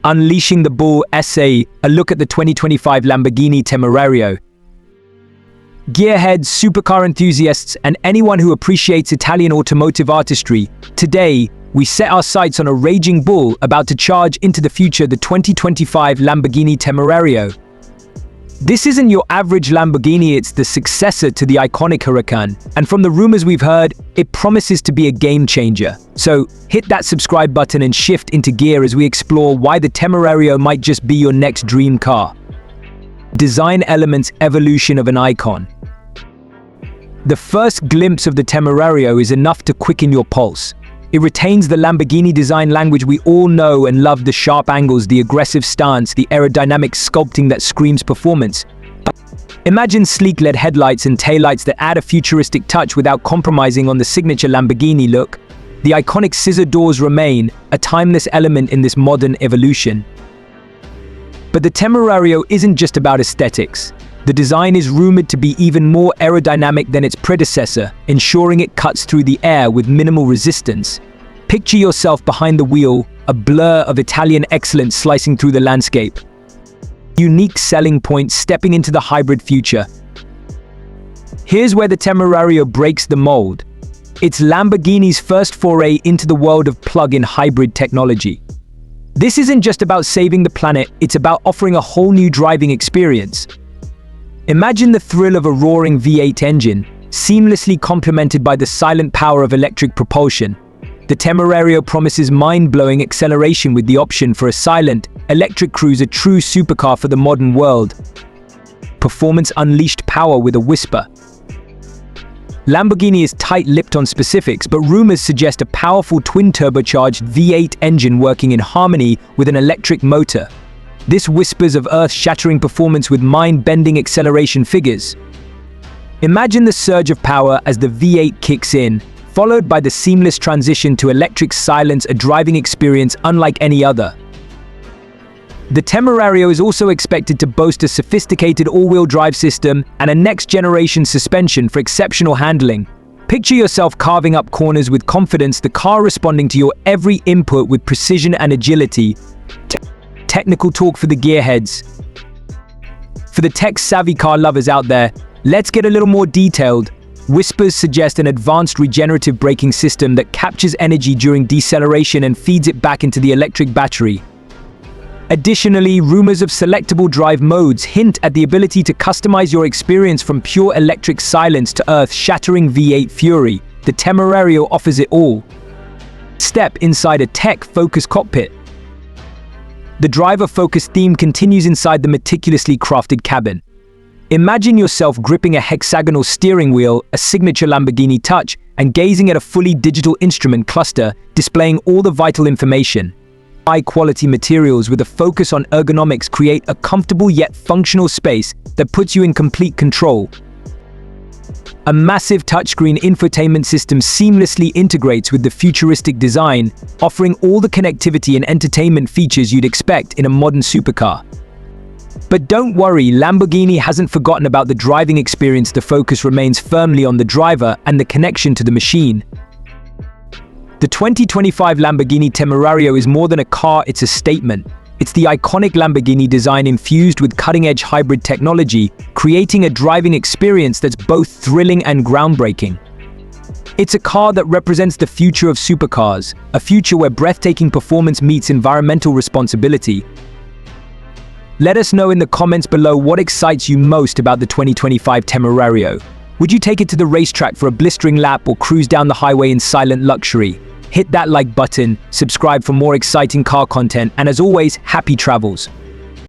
Unleashing the Bull essay, a look at the 2025 Lamborghini Temerario. Gearheads, supercar enthusiasts, and anyone who appreciates Italian automotive artistry, today we set our sights on a raging bull about to charge into the future, the 2025 Lamborghini Temerario. This isn't your average Lamborghini, it's the successor to the iconic Huracan, and from the rumors we've heard, it promises to be a game changer. So hit that subscribe button and shift into gear as we explore why the Temerario might just be your next dream car. Design elements, evolution of an icon. The first glimpse of the Temerario is enough to quicken your pulse. It retains the Lamborghini design language we all know and love: the sharp angles, the aggressive stance, the aerodynamic sculpting that screams performance. Imagine sleek LED headlights and taillights that add a futuristic touch without compromising on the signature Lamborghini look. The iconic scissor doors remain, a timeless element in this modern evolution. But the Temerario isn't just about aesthetics. The design is rumored to be even more aerodynamic than its predecessor, ensuring it cuts through the air with minimal resistance. Picture yourself behind the wheel, a blur of Italian excellence slicing through the landscape. Unique selling point, stepping into the hybrid future. Here's where the Temerario breaks the mold. It's Lamborghini's first foray into the world of plug-in hybrid technology. This isn't just about saving the planet, it's about offering a whole new driving experience. Imagine the thrill of a roaring V8 engine, seamlessly complemented by the silent power of electric propulsion. The Temerario promises mind-blowing acceleration with the option for a silent, electric cruise, a true supercar for the modern world. Performance unleashed, power with a whisper. Lamborghini is tight-lipped on specifics, but rumors suggest a powerful twin-turbocharged V8 engine working in harmony with an electric motor. This whispers of earth-shattering performance with mind-bending acceleration figures. Imagine the surge of power as the V8 kicks in, followed by the seamless transition to electric silence, a driving experience unlike any other. The Temerario is also expected to boast a sophisticated all-wheel drive system and a next-generation suspension for exceptional handling. Picture yourself carving up corners with confidence, the car responding to your every input with precision and agility. Technical talk for the gearheads. For the tech-savvy car lovers out there, let's get a little more detailed. Whispers suggest an advanced regenerative braking system that captures energy during deceleration and feeds it back into the electric battery. Additionally, rumors of selectable drive modes hint at the ability to customize your experience from pure electric silence to earth-shattering V8 fury. The Temerario offers it all. Step inside a tech-focused cockpit. The driver-focused theme continues inside the meticulously crafted cabin. Imagine yourself gripping a hexagonal steering wheel, a signature Lamborghini touch, and gazing at a fully digital instrument cluster displaying all the vital information. High-quality materials with a focus on ergonomics create a comfortable yet functional space that puts you in complete control. A massive touchscreen infotainment system seamlessly integrates with the futuristic design, offering all the connectivity and entertainment features you'd expect in a modern supercar. But don't worry, Lamborghini hasn't forgotten about the driving experience. The focus remains firmly on the driver and the connection to the machine. The 2025 Lamborghini Temerario is more than a car, it's a statement. It's the iconic Lamborghini design infused with cutting-edge hybrid technology, creating a driving experience that's both thrilling and groundbreaking. It's a car that represents the future of supercars, a future where breathtaking performance meets environmental responsibility. Let us know in the comments below what excites you most about the 2025 Temerario. Would you take it to the racetrack for a blistering lap or cruise down the highway in silent luxury? Hit that like button, subscribe for more exciting car content, and as always, happy travels.